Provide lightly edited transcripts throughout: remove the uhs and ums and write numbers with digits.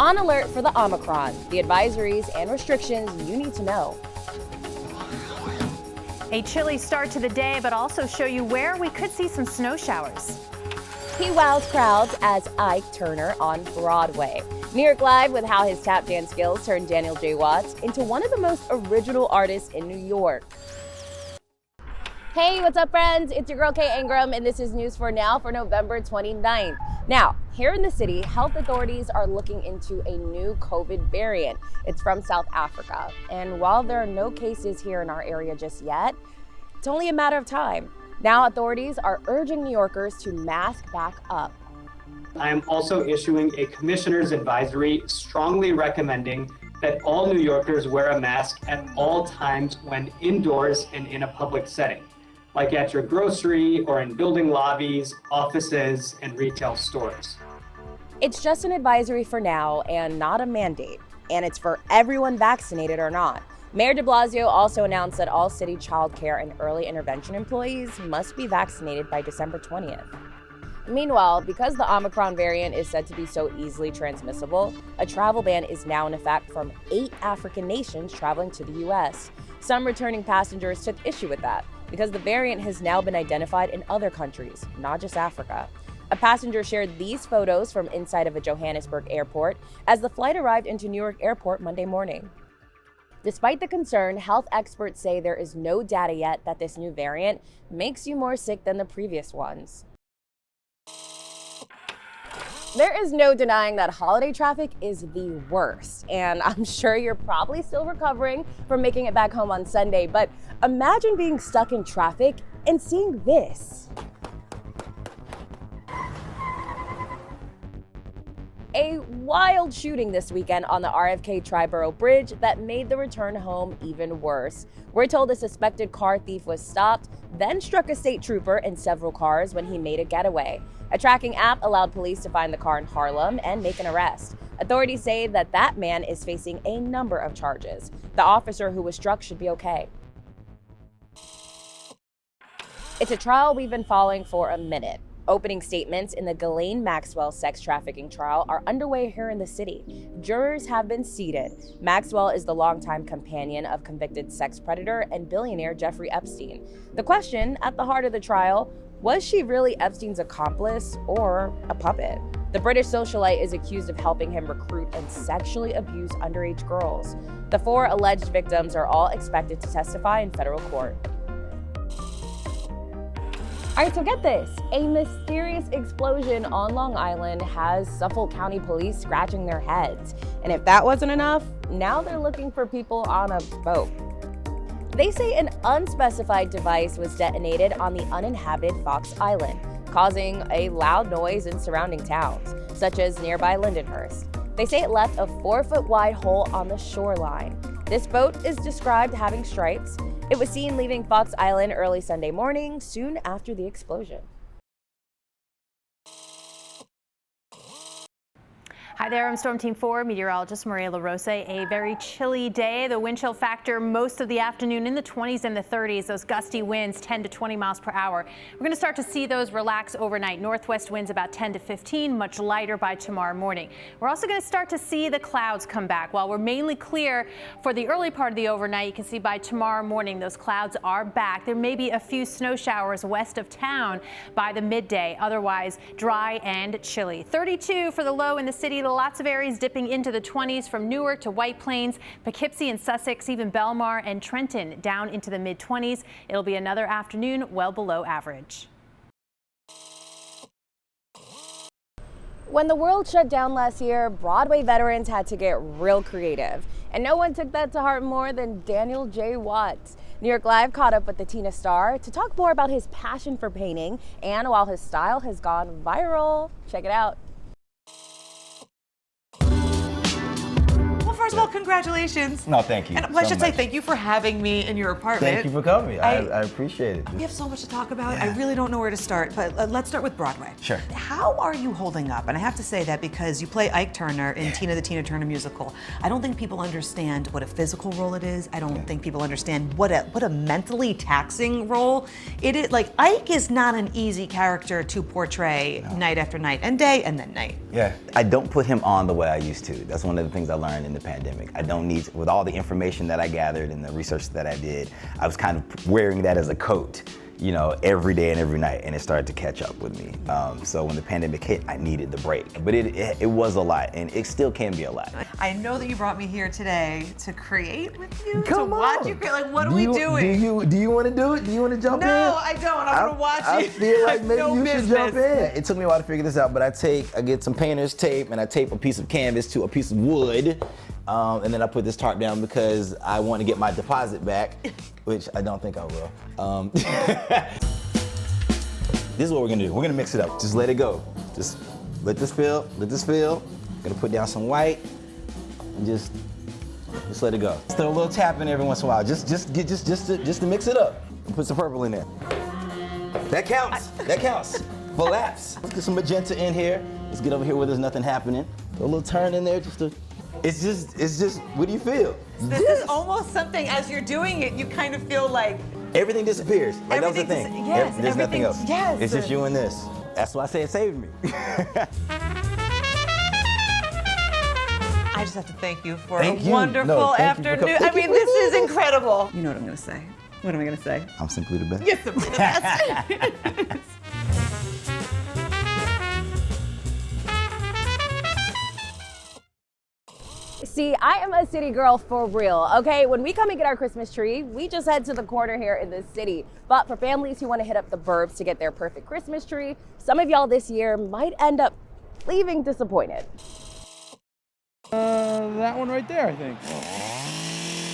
On alert for the Omicron, the advisories and restrictions you need to know. A chilly start to the day, but also show you where we could see some snow showers. He wows crowds as Ike Turner on Broadway. New York Live with how his tap dance skills turned Daniel J. Watts into one of the most original artists in New York. Hey, what's up, friends? It's your girl, Kay Ingram, and this is News for Now for November 29th. Now, here in the city, health authorities are looking into a new COVID variant. It's from South Africa. And while there are no cases here in our area just yet, it's only a matter of time. Now, authorities are urging New Yorkers to mask back up. I am also issuing a commissioner's advisory strongly recommending that all New Yorkers wear a mask at all times when indoors and in a public setting, like at your grocery or in building lobbies, offices, and retail stores. It's just an advisory for now and not a mandate, and it's for everyone vaccinated or not. Mayor de Blasio also announced that all city child care and early intervention employees must be vaccinated by December 20th. Meanwhile, because the Omicron variant is said to be so easily transmissible, a travel ban is now in effect from 8 African nations traveling to the U.S. Some returning passengers took issue with that because the variant has now been identified in other countries, not just Africa. A passenger shared these photos from inside of a Johannesburg airport as the flight arrived into Newark Airport Monday morning. Despite the concern, health experts say there is no data yet that this new variant makes you more sick than the previous ones. There is no denying that holiday traffic is the worst, and I'm sure you're probably still recovering from making it back home on Sunday, but imagine being stuck in traffic and seeing this. A wild shooting this weekend on the RFK Triborough Bridge that made the return home even worse. We're told a suspected car thief was stopped, then struck a state trooper and several cars when he made a getaway. A tracking app allowed police to find the car in Harlem and make an arrest. Authorities say that man is facing a number of charges. The officer who was struck should be okay. It's a trial we've been following for a minute. Opening statements in the Ghislaine Maxwell sex trafficking trial are underway here in the city. Jurors have been seated. Maxwell is the longtime companion of convicted sex predator and billionaire Jeffrey Epstein. The question at the heart of the trial, was she really Epstein's accomplice or a puppet? The British socialite is accused of helping him recruit and sexually abuse underage girls. The 4 alleged victims are all expected to testify in federal court. All right, so get this. A mysterious explosion on Long Island has Suffolk County Police scratching their heads. And if that wasn't enough, now they're looking for people on a boat. They say an unspecified device was detonated on the uninhabited Fox Island, causing a loud noise in surrounding towns, such as nearby Lindenhurst. They say it left a 4-foot wide hole on the shoreline. This boat is described having stripes. It was seen leaving Fox Island early Sunday morning, soon after the explosion. Hi there, I'm Storm Team 4 meteorologist Maria LaRosa. A very chilly day. The wind chill factor most of the afternoon in the 20s and the 30s. Those gusty winds 10 to 20 miles per hour. We're going to start to see those relax overnight. Northwest winds about 10 to 15, much lighter by tomorrow morning. We're also going to start to see the clouds come back. While we're mainly clear for the early part of the overnight, you can see by tomorrow morning those clouds are back. There may be a few snow showers west of town by the midday. Otherwise, dry and chilly. 32 for the low in the city. Lots of areas dipping into the 20s from Newark to White Plains, Poughkeepsie and Sussex, even Belmar and Trenton down into the mid-20s. It'll be another afternoon well below average. When the world shut down last year, Broadway veterans had to get real creative. And no one took that to heart more than Daniel J. Watts. New York Live caught up with the Tina star to talk more about his passion for painting and while his style has gone viral. Check it out. first of all, congratulations. No, thank you. And I so should say much. thank you for having me in your apartment. Thank you for coming. I appreciate it. We have so much to talk about. I really don't know where to start, but let's start with Broadway. Sure. How are you holding up? And I have to say that because you play Ike Turner in Tina the Tina Turner musical. I don't think people understand what a physical role it is. I don't think people understand what a mentally taxing role it is. Like, Ike is not an easy character to portray night after night and day and then night. Yeah. I don't put him on the way I used to. That's one of the things I learned in the pandemic. I don't need, with all the information that I gathered and the research that I did, I was kind of wearing that as a coat, you know, every day and every night, and it started to catch up with me. So when the pandemic hit, I needed the break. But it was a lot, and it still can be a lot. I know that you brought me here today to create with you, Come to watch on. you create. Like, what are we doing? Do you want to do it? Do you want to jump in? No, I don't. I want to watch I you. feel like I maybe have no you should business. jump in. It took me a while to figure this out, but I get some painter's tape and I tape a piece of canvas to a piece of wood, and then I put this tarp down because I want to get my deposit back, which I don't think I will. This is what we're gonna do. We're gonna mix it up. Just let it go. Just let this fill. Gonna put down some white and just let it go. Just throw a little tap in every once in a while. Just to mix it up. And put some purple in there. That counts. That counts. Full laps. Let's get some magenta in here. Let's get over here where there's nothing happening. Throw a little turn in there just to. It's just. What do you feel? This is almost something, as you're doing it, you kind of feel like Everything disappears. Like that was the thing. Yes, There's nothing else. Yes. It's just you and this. That's why I say it saved me. I just have to thank you for Thank a you. wonderful No, thank you for afternoon. coming. I mean, this is incredible. You know what I'm gonna say. What am I gonna say? I'm simply the best. You're simply the best. See, I am a city girl for real, okay? When we come and get our Christmas tree, we just head to the corner here in the city. But for families who want to hit up the burbs to get their perfect Christmas tree, some of y'all this year might end up leaving disappointed. That one right there, I think.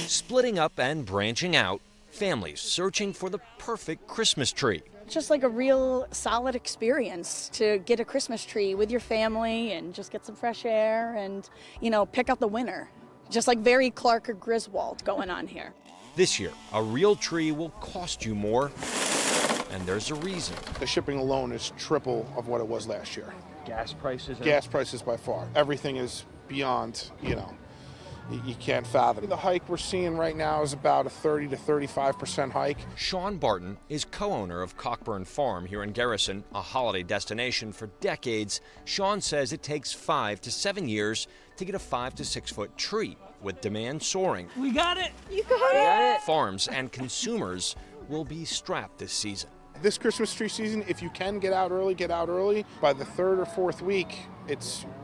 Splitting up and branching out, families searching for the perfect Christmas tree. Just like a real solid experience to get a Christmas tree with your family and just get some fresh air and, you know, pick out the winner. Just like very Clark or Griswold going on here. This year, a real tree will cost you more, and there's a reason. The shipping alone is triple of what it was last year. Gas prices. Gas prices by far. Everything is beyond, you can't fathom. The hike we're seeing right now is about a 30 to 35% hike. Sean Barton is co-owner of Cockburn Farm here in Garrison, a holiday destination for decades. Sean says it takes 5 to 7 years to get a 5 to 6 foot tree, with demand soaring. We got it. You got it. Farms and consumers will be strapped this season. This Christmas tree season, if you can get out early, get out early. By the third or fourth week,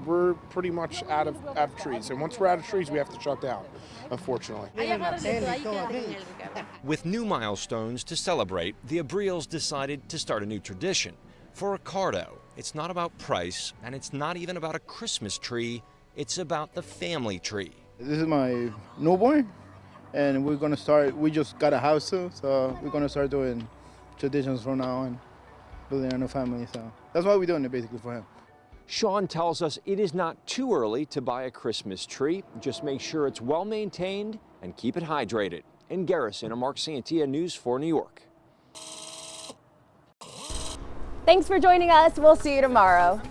we're pretty much out of trees. And once we're out of trees, we have to shut down, unfortunately. With new milestones to celebrate, the Abriels decided to start a new tradition. For Ricardo, it's not about price, and it's not even about a Christmas tree, it's about the family tree. This is my newborn, and we just got a house too, so we're gonna start doing traditions from now on, building a new family, so that's why we're doing it basically for him. Sean tells us it is not too early to buy a Christmas tree. Just make sure it's well maintained and keep it hydrated. In Garrison, I'm Mark Santia, News 4 New York. Thanks for joining us. We'll see you tomorrow.